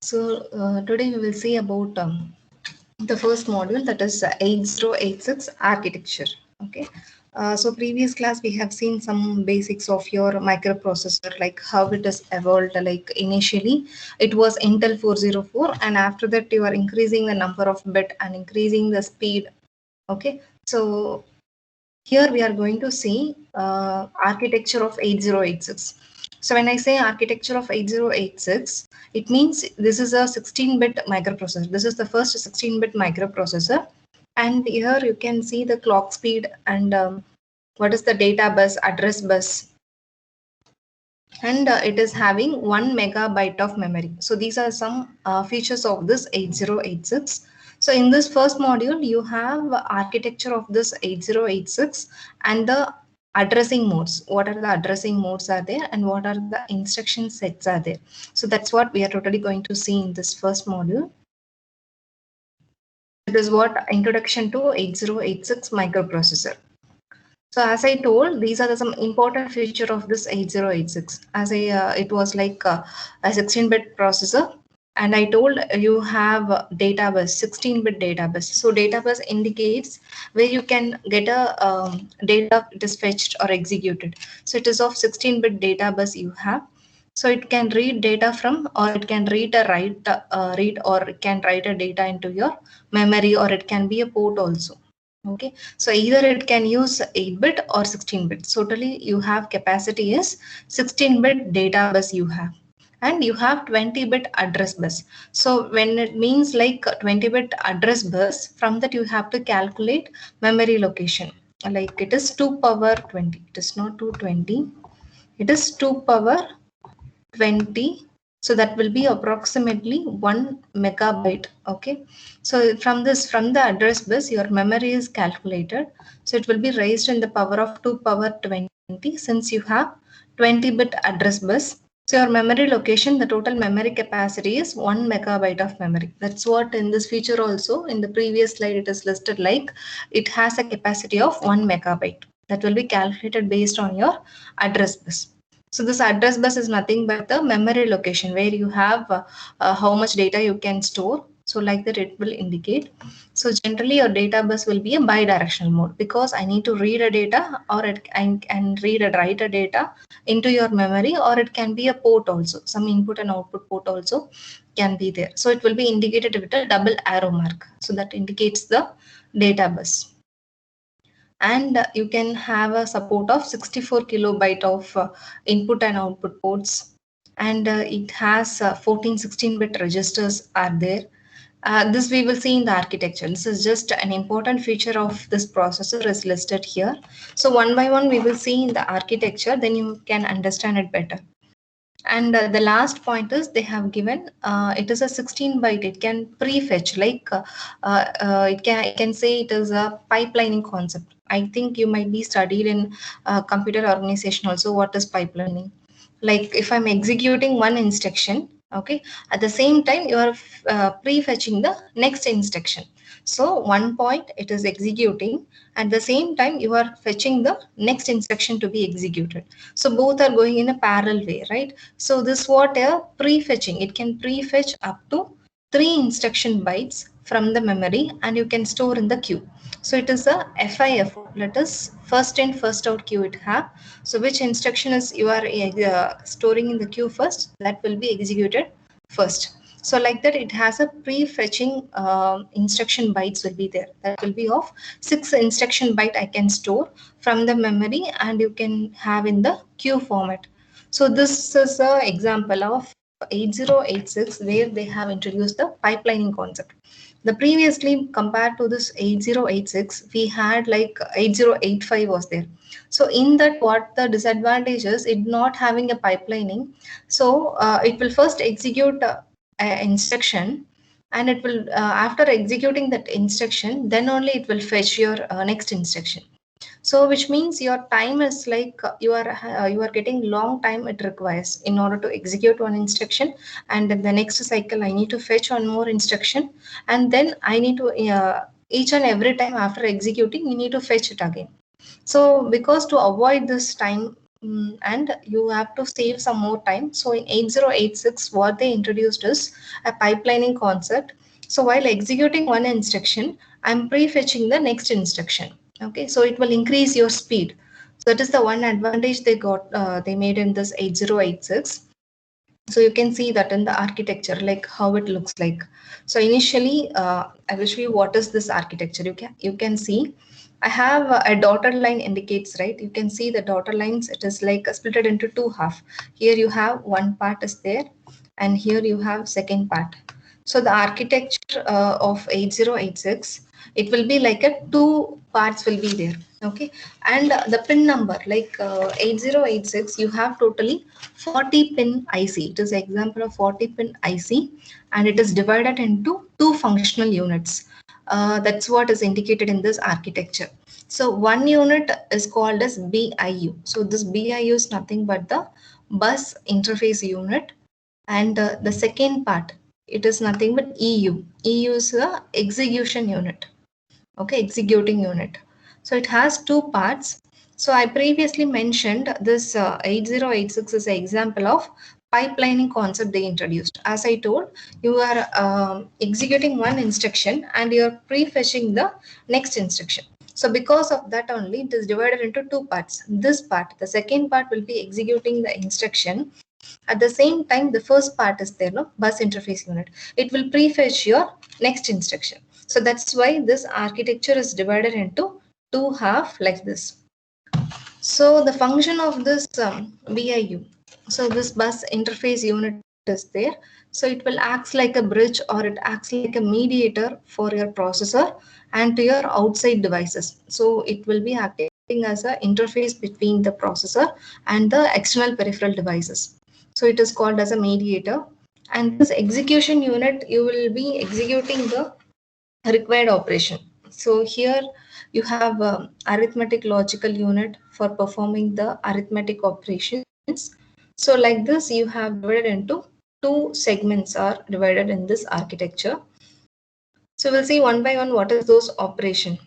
Today we will see about the first module, that is 8086 architecture. Okay. So previous class we have seen some basics of your microprocessor, like how it is evolved. Like initially it was Intel 404, and after that you are increasing the number of bit and increasing the speed. Okay. So here we are going to see architecture of 8086. So when I say architecture of 8086, it means this is a 16-bit microprocessor. This is the first 16-bit microprocessor. And here you can see the clock speed and what is the data bus, address bus. And it is having 1 megabyte of memory. So these are some features of this 8086. So in this first module, you have architecture of this 8086 and the addressing modes. What are the addressing modes are there, and what are the instruction sets are there. So that's what we are totally going to see in this first module. It is what introduction to 8086 microprocessor. So as I told, these are some important feature of this 8086. As it was like a 16-bit processor, and I told you have data bus, 16-bit data bus. So data bus indicates where you can get a data it is fetched or executed. So it is of 16-bit data bus you have. So it can read data from, or it can read or it can write a data into your memory, or it can be a port also. Okay, so either it can use 8-bit or 16-bit. So totally you have capacity is 16-bit data bus you have, and you have 20-bit address bus. So when it means like 20-bit address bus, from that you have to calculate memory location. Like it is 2 power 20. It is not 220. It is 2 power 20. So that will be approximately 1 megabyte. Okay, so from the address bus, your memory is calculated. So it will be raised in the power of 2 power 20, since you have 20-bit address bus. So your memory location, the total memory capacity is 1 megabyte of memory. That's what in this feature also, in the previous slide it is listed like it has a capacity of 1 megabyte. That will be calculated based on your address bus. So this address bus is nothing but the memory location where you have how much data you can store. So like that it will indicate. So generally your data bus will be a bidirectional mode, because I need to read a data, or I can read and write a data into your memory, or it can be a port also. Some input and output port also can be there. So it will be indicated with a double arrow mark. So that indicates the data bus. And you can have a support of 64 kilobyte of input and output ports, and it has 14 16-bit registers are there. This we will see in the architecture. This is just an important feature of this processor is listed here. So one by one we will see in the architecture, then you can understand it better. And the last point is they have given it is a 16 byte. It can prefetch, like I can say it is a pipelining concept. I think you might be studied in computer organization also what is pipelining. Like if I'm executing one instruction, okay, at the same time you are prefetching the next instruction. So one point it is executing, at the same time you are fetching the next instruction to be executed. So both are going in a parallel way, right? So this what a prefetching. It can prefetch up to 3 instruction bytes from the memory, and you can store in the queue. So it is a FIFO. Let us first in first out queue it have. So which instruction is you are storing in the queue first, that will be executed first. So like that it has a prefetching instruction bytes will be there. That will be of 6 instruction byte I can store from the memory, and you can have in the queue format. So this is an example of 8086 where they have introduced the pipelining concept. The previously compared to this 8086, we had like 8085 was there. So in that, what the disadvantage is, it not having a pipelining. So it will first execute instruction, and it will after executing that instruction, then only it will fetch your next instruction. So which means your time is like you are getting long time it requires in order to execute one instruction, and then the next cycle I need to fetch one more instruction, and then I need to each and every time after executing you need to fetch it again. So because to avoid this time and you have to save some more time. So in 8086, what they introduced is a pipelining concept. So while executing one instruction, I'm prefetching the next instruction. Okay, so it will increase your speed. So that is the one advantage they got. They made in this 8086. So you can see that in the architecture, like how it looks like. So initially, I will show you what is this architecture. You can see I have a dotted line indicates, right? You can see the dotted lines. It is like split it into two half. Here you have one part is there, and here you have second part. So the architecture of 8086, it will be like a two parts will be there. Okay, and the pin number like 8086, you have totally 40 pin IC. It is an example of 40 pin IC, and it is divided into two functional units. That's what is indicated in this architecture. So one unit is called as BIU. So this BIU is nothing but the bus interface unit, and the second part, it is nothing but EU. EU is the execution unit. Okay, executing unit. So it has two parts. So I previously mentioned this 8086 is an example of pipelining concept they introduced. As I told, you are executing one instruction and you are prefetching the next instruction. So because of that only, it is divided into two parts. This part, the second part, will be executing the instruction. At the same time, the first part is there, no, bus interface unit. It will prefetch your next instruction. So that's why this architecture is divided into two half like this. So the function of this BIU, so this bus interface unit is there. So it will act like a bridge, or it acts like a mediator for your processor and to your outside devices. So it will be acting as an interface between the processor and the external peripheral devices. So it is called as a mediator. And this execution unit, you will be executing the required operation. So here you have arithmetic logical unit for performing the arithmetic operations. So like this, you have divided into two segments are divided in this architecture. So we'll see one by one what is those operation.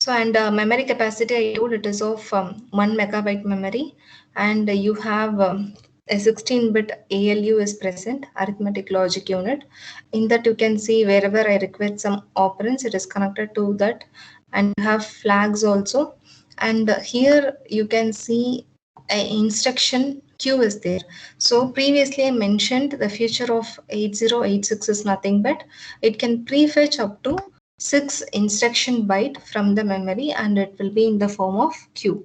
So and memory capacity, I told it is of 1 megabyte memory, and you have a 16-bit ALU is present, arithmetic logic unit. In that you can see wherever I require some operands, it is connected to that, and you have flags also. And here you can see an instruction queue is there. So previously I mentioned the feature of 8086 is nothing but it can prefetch up to 6 instruction byte from the memory, and it will be in the form of queue.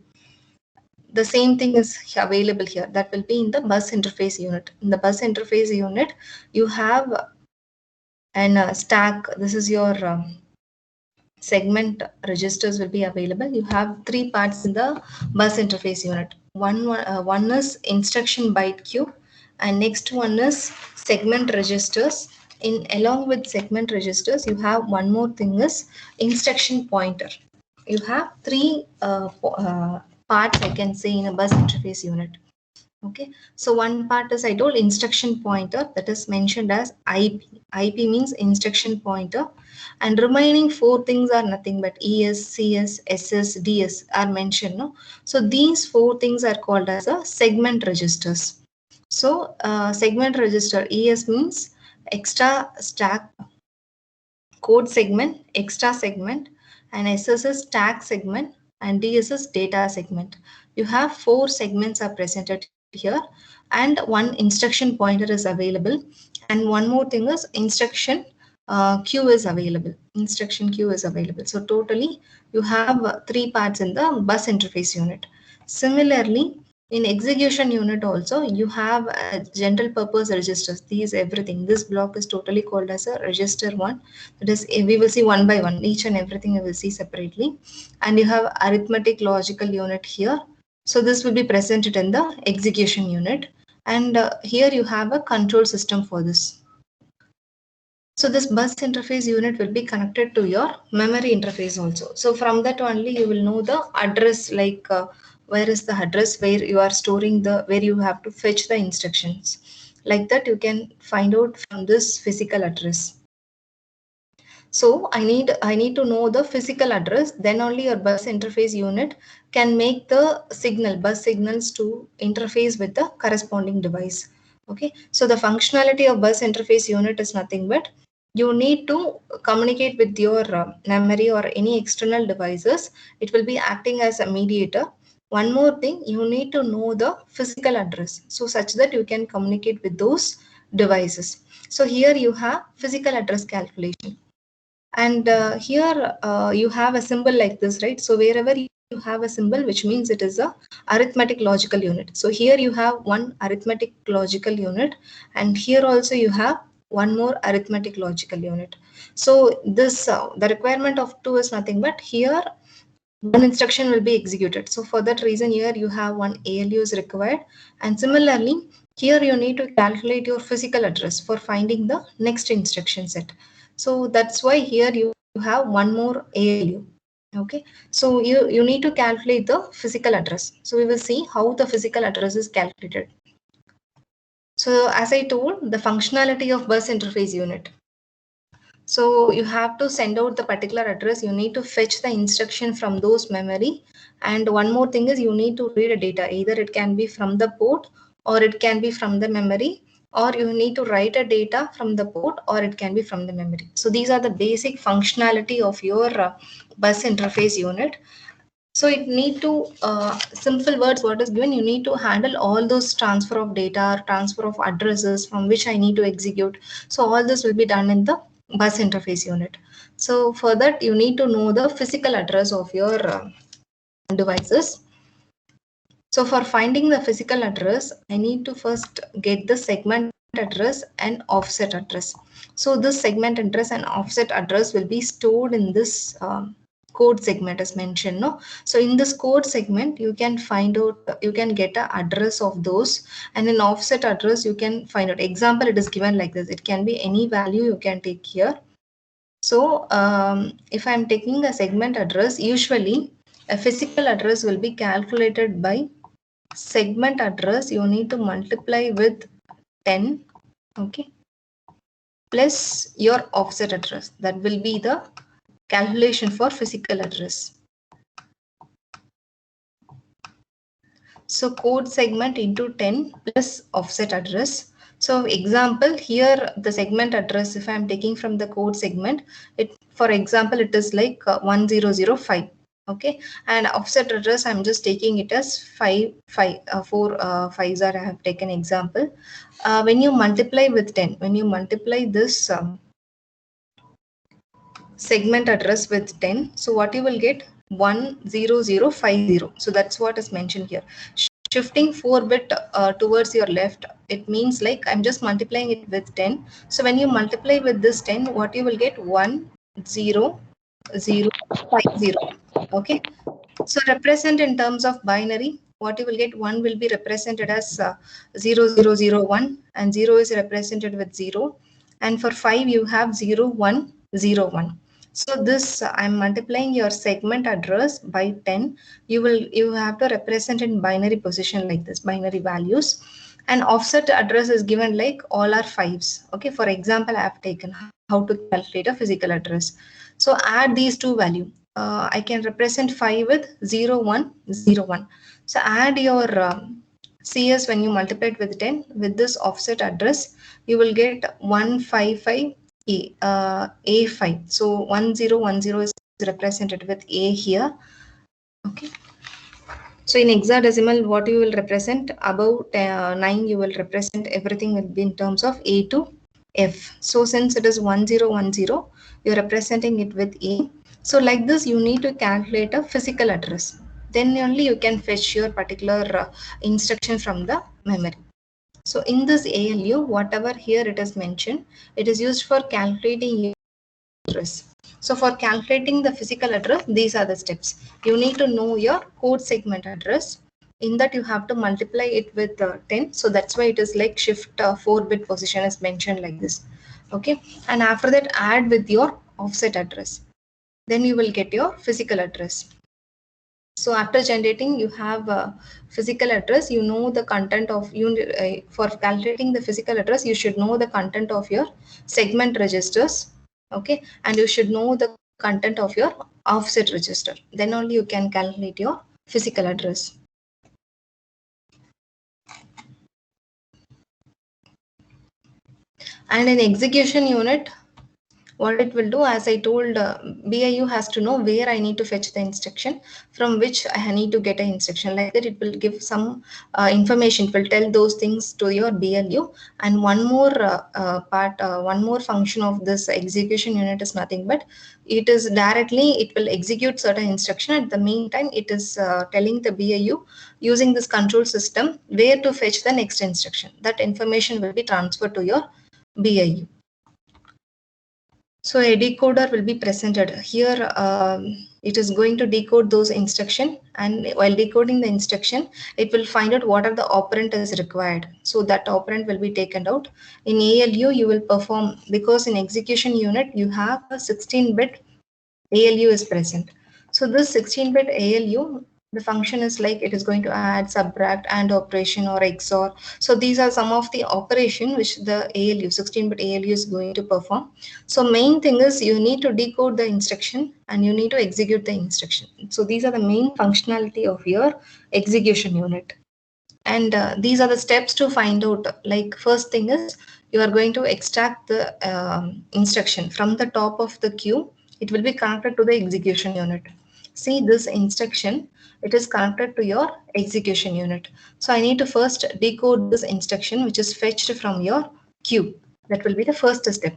The same thing is available here, that will be in the bus interface unit. In the bus interface unit, you have an stack. This is your segment registers will be available. You have three parts in the bus interface unit. One is instruction byte queue, and next one is segment registers. In along with segment registers, you have one more thing is instruction pointer. You have three parts, I can say, in a bus interface unit. Okay, so one part is I told instruction pointer, that is mentioned as IP. IP means instruction pointer, and remaining four things are nothing but ES, CS, SS, DS are mentioned. No, so these four things are called as a segment registers. So segment register, ES means extra stack code segment, extra segment, and SS is stack segment, and DS is data segment. You have four segments are presented here, and one instruction pointer is available, and one more thing is instruction queue is available. Instruction queue is available. So totally you have three parts in the bus interface unit. Similarly, in execution unit also, you have general purpose registers. These everything. This block is totally called as a register one. That is, we will see one by one. Each and everything we will see separately. And you have arithmetic logical unit here. So this will be presented in the execution unit. And here you have a control system for this. So this bus interface unit will be connected to your memory interface also. So from that only you will know the address, like where is the address where you are storing the, where you have to fetch the instructions. Like that you can find out from this physical address. So I need to know the physical address, then only your bus interface unit can make the bus signals to interface with the corresponding device. Okay, so the functionality of bus interface unit is nothing but you need to communicate with your memory or any external devices. It will be acting as a mediator. One more thing, you need to know the physical address, so such that you can communicate with those devices. So here you have physical address calculation. And here you have a symbol like this, right? So wherever you have a symbol, which means it is a arithmetic logical unit. So here you have one arithmetic logical unit, and here also you have one more arithmetic logical unit. So this the requirement of two is nothing but here one instruction will be executed. So for that reason, here you have one ALU is required, and similarly here you need to calculate your physical address for finding the next instruction set. So that's why here you have one more ALU. Okay, so you need to calculate the physical address. So we will see how the physical address is calculated. So as I told, the functionality of bus interface unit. So you have to send out the particular address. You need to fetch the instruction from those memory. And one more thing is you need to read a data. Either it can be from the port or it can be from the memory, or you need to write a data from the port or it can be from the memory. So these are the basic functionality of your bus interface unit. So it need to simple words what is given, you need to handle all those transfer of data, transfer of addresses from which I need to execute. So all this will be done in the bus interface unit. So for that you need to know the physical address of your devices. So for finding the physical address, I need to first get the segment address and offset address. So this segment address and offset address will be stored in this code segment as mentioned. No, so in this code segment you can find out, you can get a address of those, and in offset address you can find out. Example, it is given like this. It can be any value you can take here. So if I'm taking a segment address, usually a physical address will be calculated by segment address. You need to multiply with 10, okay, plus your offset address. That will be the calculation for physical address. So code segment into 10 plus offset address. So example, here the segment address, if I am taking from the code segment, it, for example, it is like 1005. Okay, and offset address I'm just taking it as 4 5s are I have taken example. When you multiply with 10, when you multiply this segment address with 10, so what you will get 10050. So that's what is mentioned here. Shifting 4 bit towards your left, it means like I'm just multiplying it with 10. So when you multiply with this 10, what you will get 10050. Okay, so represent in terms of binary, what you will get, 1 will be represented as 0001 and 0 is represented with 0, and for 5 you have 0101. So this I'm multiplying your segment address by 10. You have to represent in binary position like this, binary values, and offset address is given like all are 5s. Okay, for example, I have taken how to calculate a physical address. So add these two values. I can represent 5 with 0101. So add your CS when you multiply it with 10 with this offset address, you will get 155 A5. So 1010 is represented with A here. Okay. So in hexadecimal, what you will represent above 9, you will represent everything will be in terms of A to F. So since it is 1010, you're representing it with A. So like this, you need to calculate a physical address. Then only you can fetch your particular instruction from the memory. So in this ALU, whatever here it is mentioned, it is used for calculating address. So for calculating the physical address, these are the steps. You need to know your code segment address. In that you have to multiply it with 10. So that's why it is like shift 4-bit position is mentioned like this. Okay. And after that add with your offset address. Then you will get your physical address. So after generating, you have a physical address, you know the content of for calculating the physical address, you should know the content of your segment registers. Okay, and you should know the content of your offset register. Then only you can calculate your physical address. And in execution unit, what it will do, as I told, BIU has to know where I need to fetch the instruction, from which I need to get an instruction. Like that, it will give some information. It will tell those things to your BLU. And one more one more function of this execution unit is nothing but it is directly, it will execute certain instruction. At the meantime, it is telling the BIU using this control system where to fetch the next instruction. That information will be transferred to your BIU. So a decoder will be presented here. It is going to decode those instruction, and while decoding the instruction, it will find out what are the operand is required. So that operand will be taken out. In ALU, you will perform, because in execution unit you have a 16-bit ALU is present. So this 16-bit ALU, the function is like it is going to add, subtract, and operation or XOR. So these are some of the operation which the ALU, 16-bit ALU is going to perform. So main thing is you need to decode the instruction and you need to execute the instruction. So these are the main functionality of your execution unit. And these are the steps to find out. Like first thing is you are going to extract the instruction from the top of the queue. It will be connected to the execution unit. See this instruction, it is connected to your execution unit. So I need to first decode this instruction which is fetched from your queue. That will be the first step.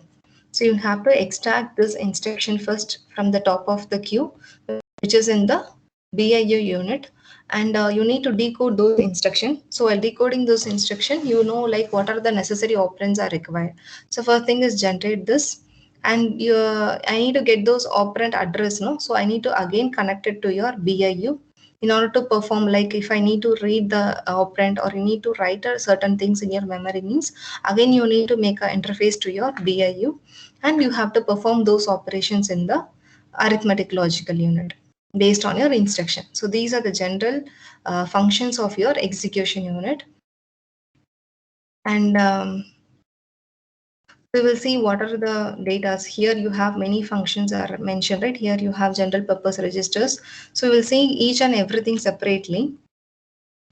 So you have to extract this instruction first from the top of the queue, which is in the BIU unit, and you need to decode those instructions. So while decoding those instructions, you know like what are the necessary operands are required. So first thing is generate this, and I need to get those operand address, no? So I need to again connect it to your BIU in order to perform, like if I need to read the operand or you need to write certain things in your memory means, again you need to make an interface to your BIU, and you have to perform those operations in the arithmetic logical unit based on your instruction. So these are the general functions of your execution unit. And we will see what are the data. Here you have many functions are mentioned, right? Here you have general purpose registers. So we will see each and everything separately.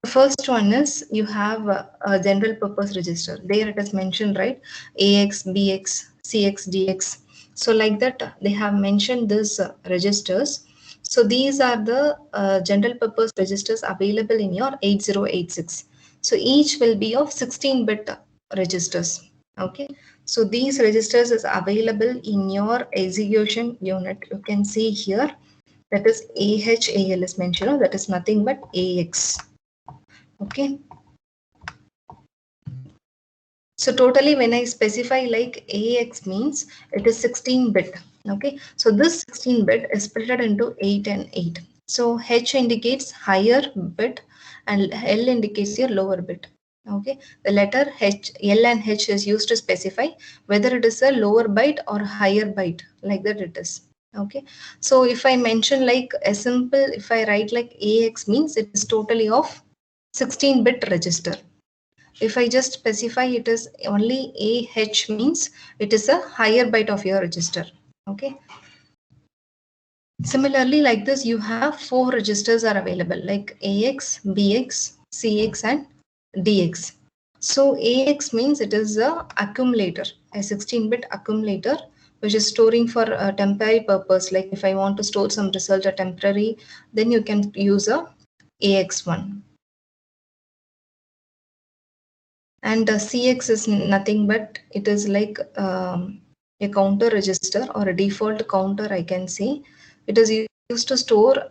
The first one is you have a general purpose register. There it is mentioned, right? AX, BX, CX, DX. So like that, they have mentioned these registers. So these are the general purpose registers available in your 8086. So each will be of 16-bit registers. Okay. So these registers is available in your execution unit. You can see here that is AHAL is mentioned. That is nothing but AX. Okay. So totally when I specify like AX means it is 16-bit. Okay. So this 16-bit is split into 8 and 8. So H indicates higher bit and L indicates your lower bit. Okay. The letter H, L and H is used to specify whether it is a lower byte or higher byte, like that it is. Okay. So if I mention like a simple, if I write like AX means it is totally of 16-bit register. If I just specify it is only AH means it is a higher byte of your register. Okay. Similarly, like this, you have 4 registers are available like AX, BX, CX and DX. So AX means it is a accumulator, a 16-bit accumulator which is storing for a temporary purpose. Like if I want to store some result a temporary, then you can use a AX1. And CX is nothing but it is like a counter register or a default counter, I can say. It is used to store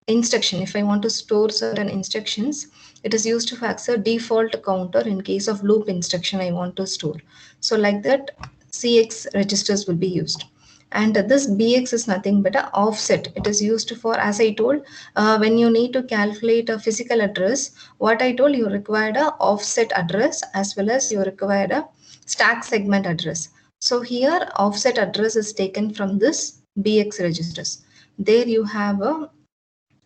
instruction. If I want to store certain instructions, it is used to access a default counter in case of loop instruction I want to store. So like that, CX registers will be used. And this BX is nothing but an offset. It is used for, as I told, when you need to calculate a physical address, what I told you required a offset address as well as you required a stack segment address. So here offset address is taken from this BX registers. There you have a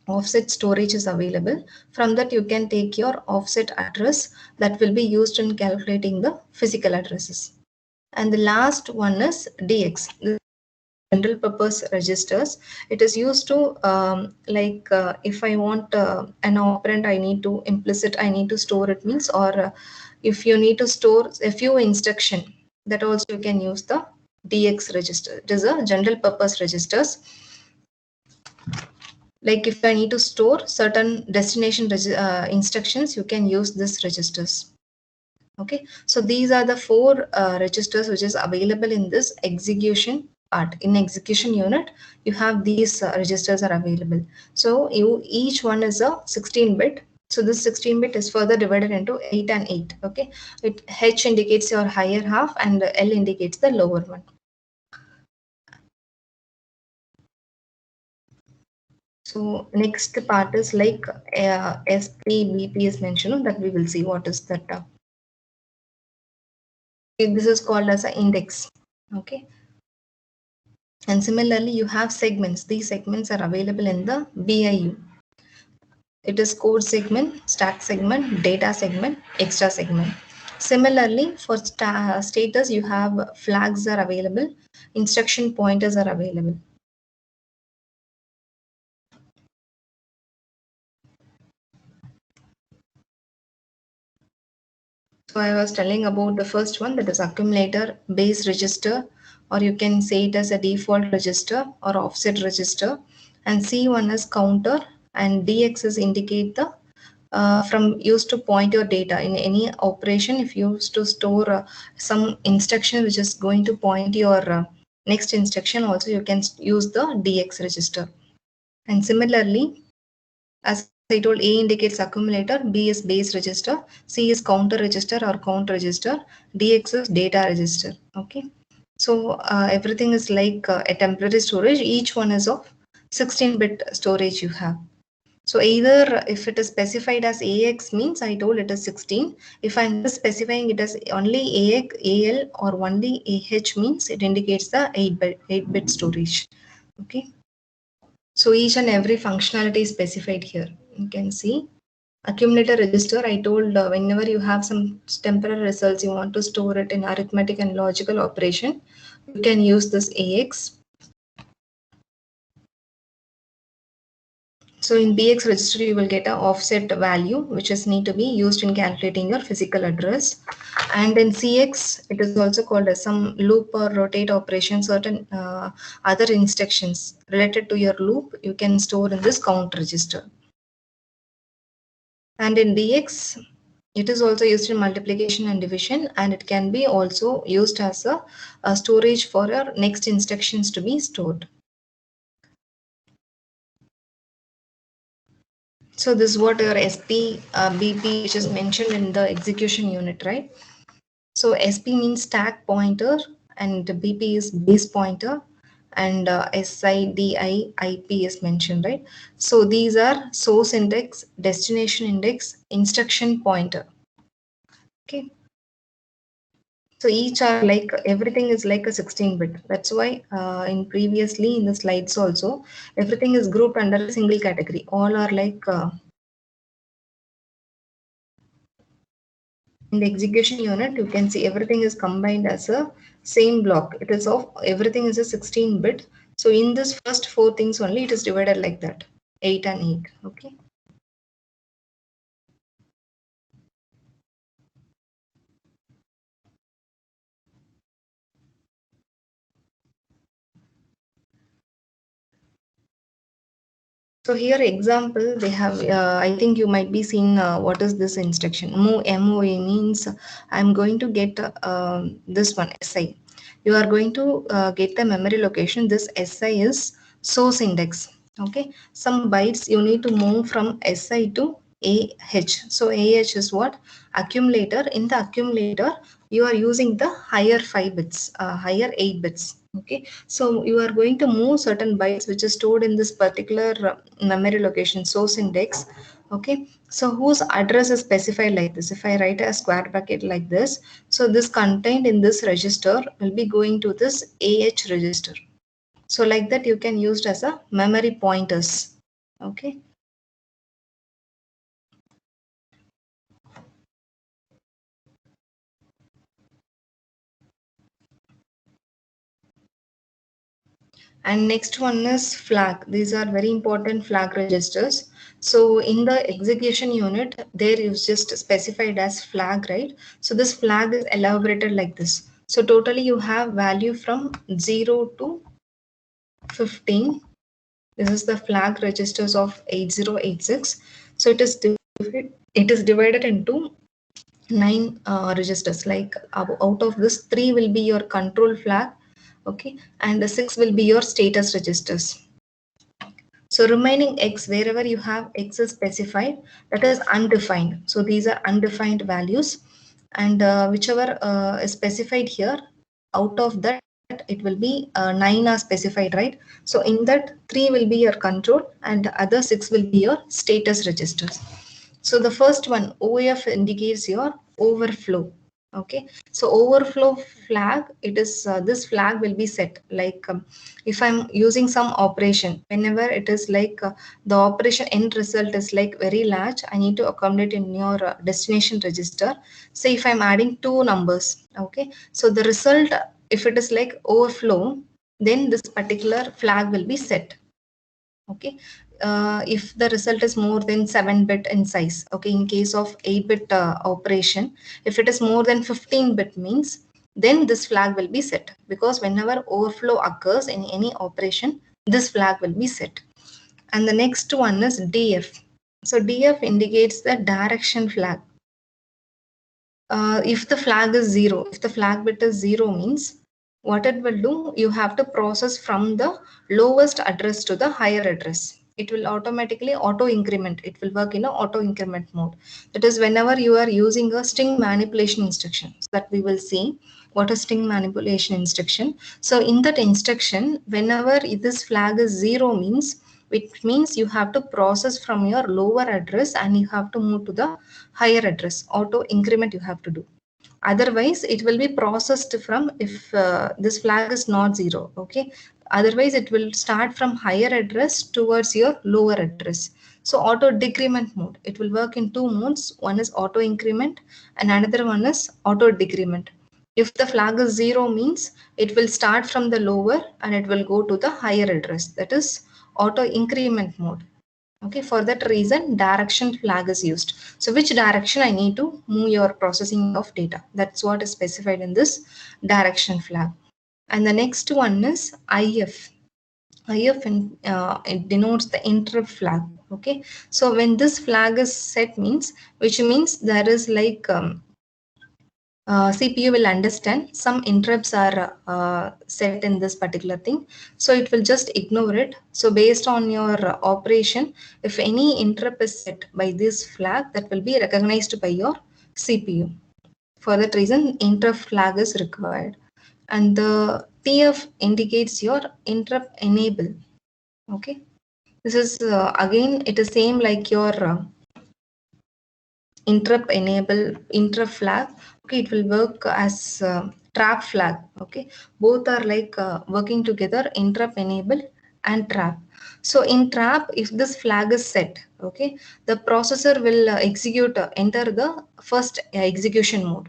offset storage is available. From that you can take your offset address that will be used in calculating the physical addresses. And the last one is DX. general purpose registers. It is used to if I want an operand, I need to implicit, I need to store it means, or if you need to store a few instruction, that also you can use the DX register. It is a general purpose registers. Like if I need to store certain destination instructions, you can use this registers. Okay, so these are the four registers which is available in this execution part. In execution unit, you have these registers are available. So each one is a 16-bit. So this 16-bit is further divided into 8 and 8. Okay, H indicates your higher half and L indicates the lower one. So next part is like SP, BP is mentioned, that we will see what is that. This is called as an index. Okay. And similarly, you have segments. These segments are available in the BIU. It is code segment, stack segment, data segment, extra segment. Similarly, for status, you have flags are available, instruction pointers are available. So I was telling about the first one, that is accumulator base register, or you can say it as a default register or offset register. And C1 is counter, and DX is indicate the from used to point your data in any operation. If you used to store some instruction which is going to point your next instruction, also you can use the DX register. And similarly, as I told, A indicates accumulator, B is base register, C is counter register or count register, DX is data register. Okay, so everything is like a temporary storage. Each one is of 16-bit storage you have. So either if it is specified as AX means, I told it is 16. If I'm just specifying it as only AX, AL or only AH means, it indicates the 8-bit storage. Okay. So each and every functionality is specified here. You can see accumulator register. I told whenever you have some temporary results, you want to store it in arithmetic and logical operation, you can use this AX. So in BX register, you will get an offset value, which is need to be used in calculating your physical address. And in CX, it is also called as some loop or rotate operation. Certain other instructions related to your loop, you can store in this count register. And in DX, it is also used in multiplication and division, and it can be also used as a storage for your next instructions to be stored. So this is what your SP, BP, which is mentioned in the execution unit, right? So SP means stack pointer, and BP is base pointer, and SIDI IP is mentioned, right? So these are source index, destination index, instruction pointer. Okay. So each are like, everything is like a 16-bit. That's why in previously in the slides also, everything is grouped under a single category. All are like in the execution unit, you can see everything is combined as a same block. It is of everything is a 16-bit. So in this first four things only, it is divided like that, 8 and 8. Okay. So here example they have, I think you might be seeing what is this instruction. MOV means I'm going to get this one SI. You are going to get the memory location. This SI is source index. Okay. Some bytes you need to move from SI to AH. So AH is what? Accumulator. In the accumulator, you are using the higher 5 bits, higher 8 bits. Okay, so you are going to move certain bytes which is stored in this particular memory location, source index. Okay, so whose address is specified like this? If I write a square bracket like this, so this contained in this register will be going to this AH register. So like that you can use it as a memory pointers. Okay. And next one is flag. These are very important flag registers. So in the execution unit, there is just specified as flag, right? So this flag is elaborated like this. So totally you have value from 0 to 15. This is the flag registers of 8086. So it is divided into 9 registers. Like out of this, 3 will be your control flag, okay, and the 6 will be your status registers. So remaining X, wherever you have X is specified, that is undefined. So these are undefined values, and whichever is specified here, out of that it will be 9 are specified, right? So in that 3 will be your control and the other 6 will be your status registers. So the first one, OF, indicates your overflow. Okay, so overflow flag, it is this flag will be set like if I'm using some operation, whenever it is like the operation end result is like very large, I need to accommodate in your destination register. Say if I'm adding two numbers, okay, so the result, if it is like overflow, then this particular flag will be set. Okay, if the result is more than 7-bit in size, okay, in case of 8-bit operation, if it is more than 15-bit means, then this flag will be set, because whenever overflow occurs in any operation, this flag will be set. And the next one is DF. So DF indicates the direction flag. If the flag is 0, if the flag bit is 0 means, what it will do, you have to process from the lowest address to the higher address. It will automatically auto increment. It will work in a auto increment mode. That is whenever you are using a string manipulation instruction, so that we will see what is string manipulation instruction. So in that instruction, whenever this flag is 0 means, which means you have to process from your lower address and you have to move to the higher address. Auto increment you have to do. Otherwise, it will be processed from, if this flag is not 0. Okay. Otherwise, it will start from higher address towards your lower address. So auto decrement mode, it will work in two modes. One is auto increment and another one is auto decrement. If the flag is 0 means, it will start from the lower and it will go to the higher address. That is auto increment mode. Okay, for that reason, direction flag is used. So which direction I need to move your processing of data? That's what is specified in this direction flag. And the next one is IF. IF it denotes the interrupt flag. Okay, so when this flag is set means, which means there is like CPU will understand some interrupts are set in this particular thing. So it will just ignore it. So based on your operation, if any interrupt is set by this flag, that will be recognized by your CPU. For that reason, interrupt flag is required. And the TF indicates your interrupt enable. Okay. This is again, it is same like your interrupt enable, interrupt flag. Okay, it will work as trap flag. Okay, both are like working together, interrupt enable and trap. So in trap, if this flag is set, okay, the processor will execute enter the first execution mode.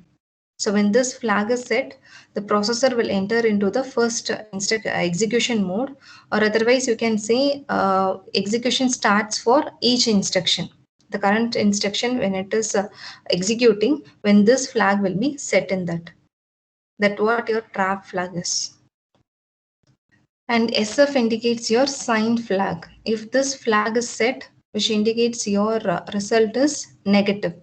So when this flag is set, the processor will enter into the first execution mode, or otherwise you can say execution starts for each instruction. The current instruction, when it is executing, when this flag will be set in that. That what your trap flag is. And SF indicates your sign flag. If this flag is set, which indicates your result is negative.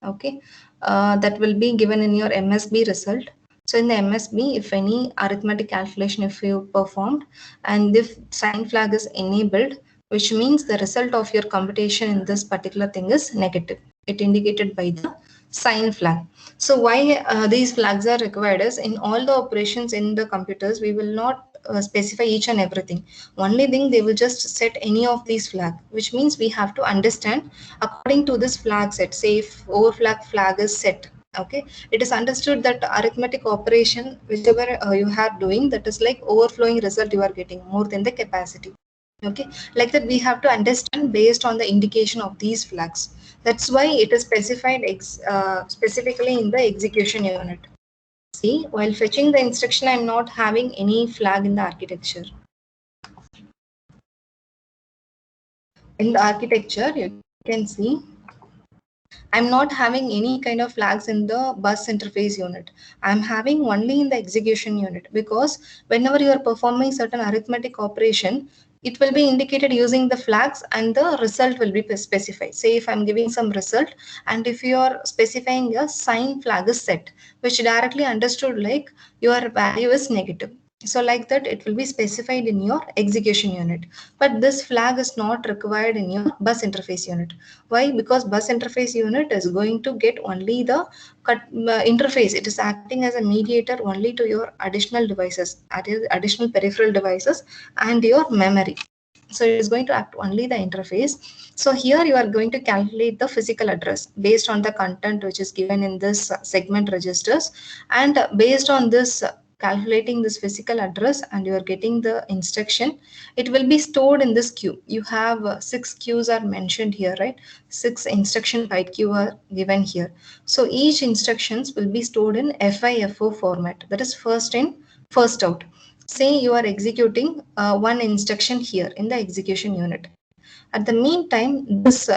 Okay, that will be given in your MSB result. So in the MSB, if any arithmetic calculation if you performed and if sign flag is enabled, which means the result of your computation in this particular thing is negative. It indicated by the sign flag. So why these flags are required is, in all the operations in the computers, we will not specify each and everything. Only thing, they will just set any of these flag, which means we have to understand according to this flag set. Say if overflag flag is set, okay, it is understood that arithmetic operation whichever you are doing, that is like overflowing result you are getting more than the capacity. Okay, like that we have to understand based on the indication of these flags. That's why it is specified specifically in the execution unit. See, while fetching the instruction, I'm not having any flag in the architecture. in the architecture, you can see I'm not having any kind of flags in the bus interface unit. I'm having only in the execution unit, because whenever you are performing certain arithmetic operation, it will be indicated using the flags and the result will be specified. Say if I'm giving some result, and if you are specifying a sign flag is set, which directly understood like your value is negative. So like that, it will be specified in your execution unit. But this flag is not required in your bus interface unit. Why? Because bus interface unit is going to get only the interface. It is acting as a mediator only to your additional devices, additional peripheral devices and your memory. So it is going to act only the interface. So here you are going to calculate the physical address based on the content which is given in this segment registers, and based on this calculating this physical address, and you are getting the instruction, it will be stored in this queue. You have 6 queues are mentioned here, right? 6 instruction byte queue are given here. So each instructions will be stored in FIFO format, that is first in first out. Say you are executing one instruction here in the execution unit. At the meantime, this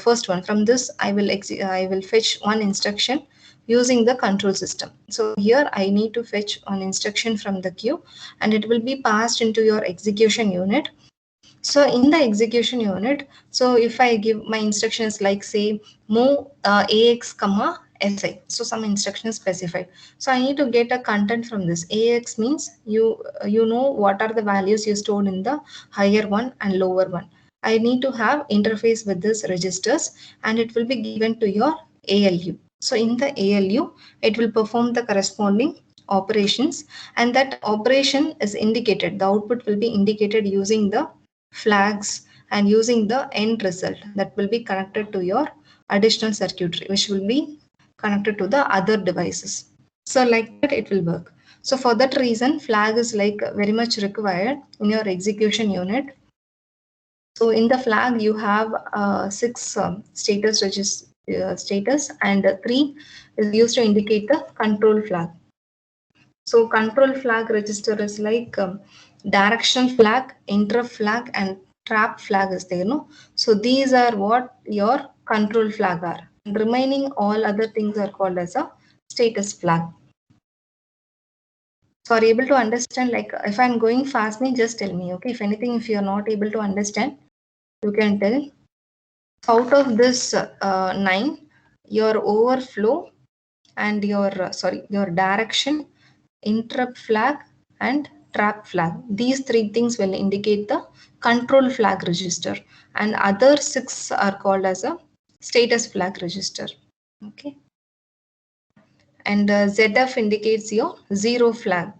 first one, from this I will fetch one instruction using the control system. So here I need to fetch an instruction from the queue, and it will be passed into your execution unit. So in the execution unit, so if I give my instructions like say move AX comma SI, so some instruction is specified. So I need to get a content from this. AX means you know what are the values you stored in the higher one and lower one. I need to have interface with this registers, and it will be given to your ALU. So in the ALU, it will perform the corresponding operations, and that operation is indicated. The output will be indicated using the flags and using the end result that will be connected to your additional circuitry, which will be connected to the other devices. So like that it will work. So for that reason, flag is like very much required in your execution unit. So in the flag you have 6 status, and 3 is used to indicate the control flag. So control flag register is like directional flag, interrupt flag, and trap flag is there, no? So these are what your control flag are. And remaining all other things are called as a status flag. So are you able to understand? Like if I'm going fast, just tell me, okay? If anything, if you're not able to understand, you can tell. Out of this 9, your overflow and your your direction, interrupt flag, and trap flag, these 3 things will indicate the control flag register, and other 6 are called as a status flag register. Okay, and ZF indicates your zero flag.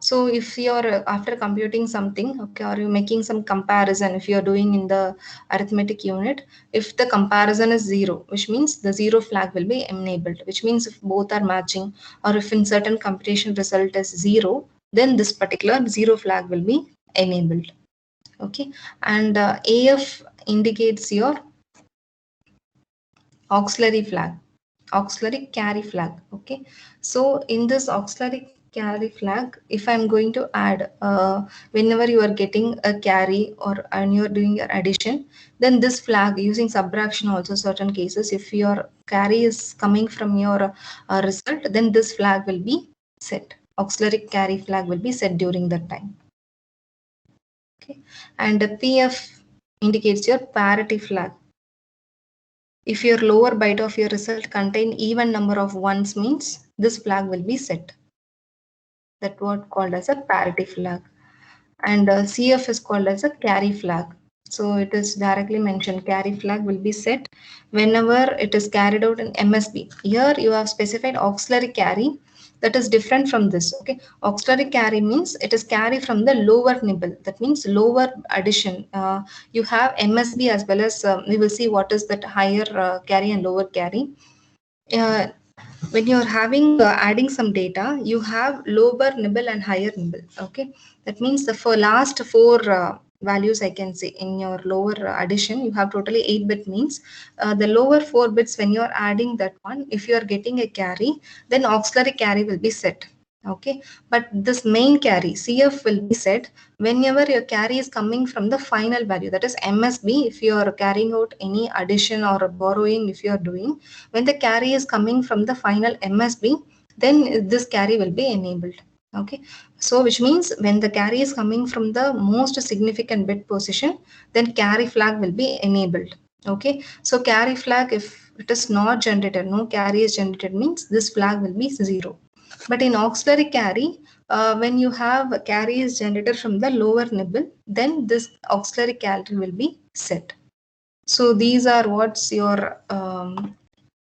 So if you're after computing something, okay, or you're making some comparison, if you're doing in the arithmetic unit, if the comparison is 0, which means the 0 flag will be enabled, which means if both are matching, or if in certain computation result is 0, then this particular 0 flag will be enabled. Okay, and AF indicates your auxiliary flag, auxiliary carry flag. Okay, so in this auxiliary carry flag, if I'm going to add whenever you are getting a carry, or and you're doing your addition, then this flag using subtraction also, certain cases if your carry is coming from your result, then this flag will be set. Auxiliary carry flag will be set during that time. Okay, and the PF indicates your parity flag. If your lower byte of your result contain even number of ones, means this flag will be set. That what called as a parity flag. And CF is called as a carry flag. So it is directly mentioned, carry flag will be set whenever it is carried out in MSB. Here you have specified auxiliary carry, that is different from this. Okay, auxiliary carry means it is carry from the lower nibble, that means lower addition. You have MSB as well as we will see what is that higher carry and lower carry. uh, when you're having adding some data, you have lower nibble and higher nibble. Okay, that means the for last 4 values I can say in your lower addition, you have totally 8-bit, means the lower 4 bits when you're adding that one, if you are getting a carry, then auxiliary carry will be set. Okay, but this main carry CF will be set whenever your carry is coming from the final value, that is MSB. If you are carrying out any addition or borrowing, if you are doing, when the carry is coming from the final MSB, then this carry will be enabled. Okay, so which means when the carry is coming from the most significant bit position, then carry flag will be enabled. Okay, so carry flag, if it is not generated, no carry is generated, means this flag will be 0. But in auxiliary carry, when you have a carry is generated from the lower nibble, then this auxiliary carry will be set. So these are what's your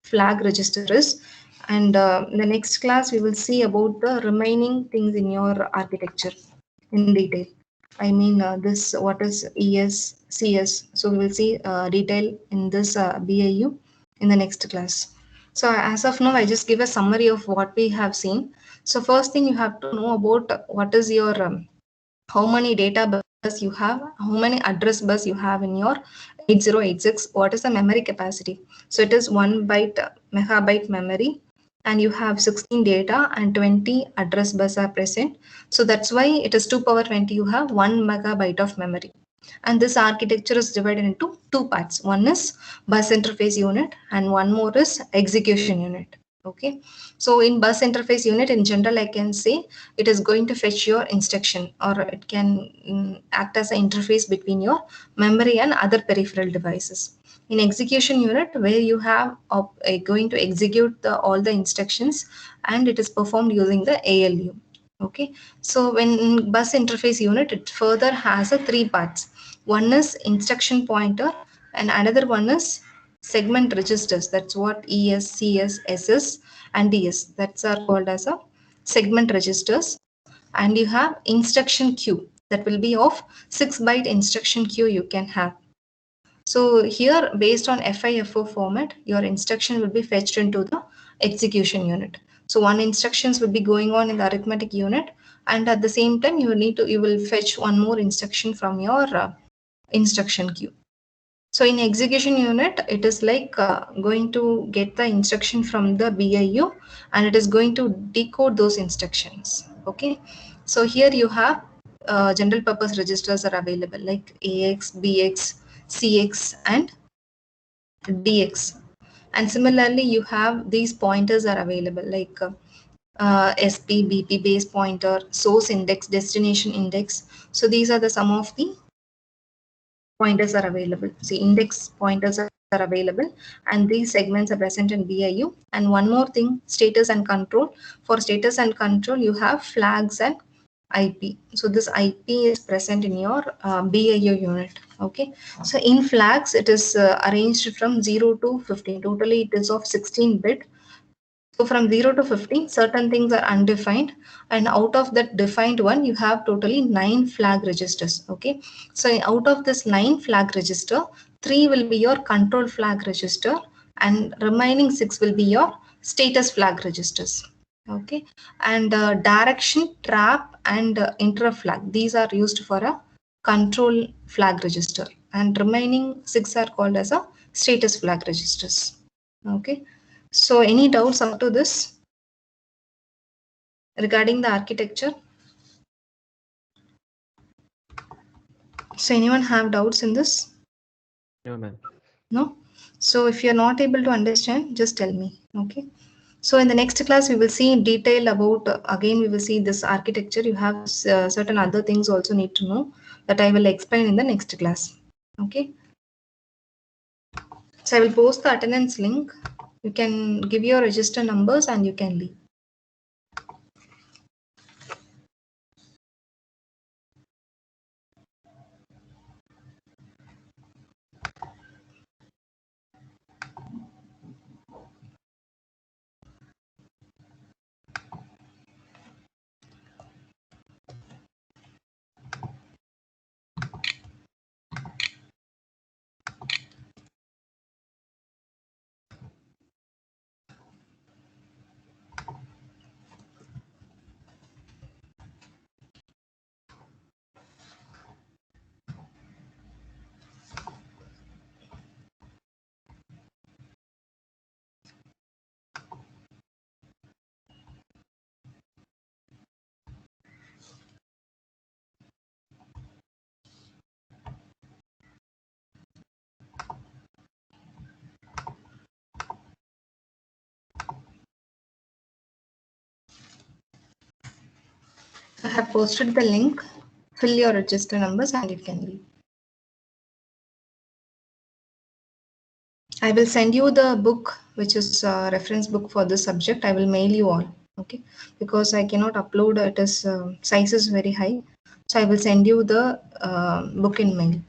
flag register is. And in the next class, we will see about the remaining things in your architecture in detail. I mean, this what is ES, CS. So we will see detail in this BAU in the next class. So as of now, I just give a summary of what we have seen. So first thing you have to know about what is your how many data bus you have, how many address bus you have in your 8086, what is the memory capacity. So it is 1 byte megabyte memory, and you have 16 data and 20 address bus are present. So that's why it is 2 power 20, you have 1 megabyte of memory. And this architecture is divided into two parts. One is bus interface unit and one more is execution unit. Okay, so in bus interface unit, in general, I can say it is going to fetch your instruction, or it can act as an interface between your memory and other peripheral devices. In execution unit, where you have going to execute all the instructions, and it is performed using the ALU. Okay, so when bus interface unit, it further has a three parts. One is instruction pointer, and another one is segment registers. That's what ES, CS, SS, and DS. That's are called as a segment registers. And you have instruction queue, that will be of 6 byte instruction queue you can have. So here, based on FIFO format, your instruction will be fetched into the execution unit. So one instructions will be going on in the arithmetic unit, and at the same time you will fetch one more instruction from your instruction queue. So in execution unit, it is like going to get the instruction from the BIU, and it is going to decode those instructions. Okay, so here you have general purpose registers are available like AX, BX, CX, and DX. And similarly, you have these pointers are available like SP, BP base pointer, source index, destination index. So these are the some of the pointers are available. See, index pointers are available, and these segments are present in BIU. And one more thing, status and control. For status and control, you have flags and IP. So this IP is present in your BIU unit. Okay. So in flags, it is arranged from 0 to 15. Totally, it is of 16 bit. So from 0 to 15, certain things are undefined, and out of that defined one, you have totally 9 flag registers. Okay, so out of this 9 flag register, 3 will be your control flag register, and remaining 6 will be your status flag registers. Okay, and direction, trap, and interrupt flag, these are used for a control flag register, and remaining 6 are called as a status flag registers. Okay. So any doubts up to this regarding the architecture? So anyone have doubts in this? No, ma'am. No? So if you're not able to understand, just tell me. Okay. So in the next class, we will see in detail about, again, we will see this architecture. You have certain other things also need to know that I will explain in the next class. Okay. So I will post the attendance link. You can give your register numbers and you can leave. I have posted the link. Fill your register numbers and you can leave. I will send you the book, which is a reference book for this subject. I will mail you all, okay? Because I cannot upload it, as size is very high. So I will send you the book in mail.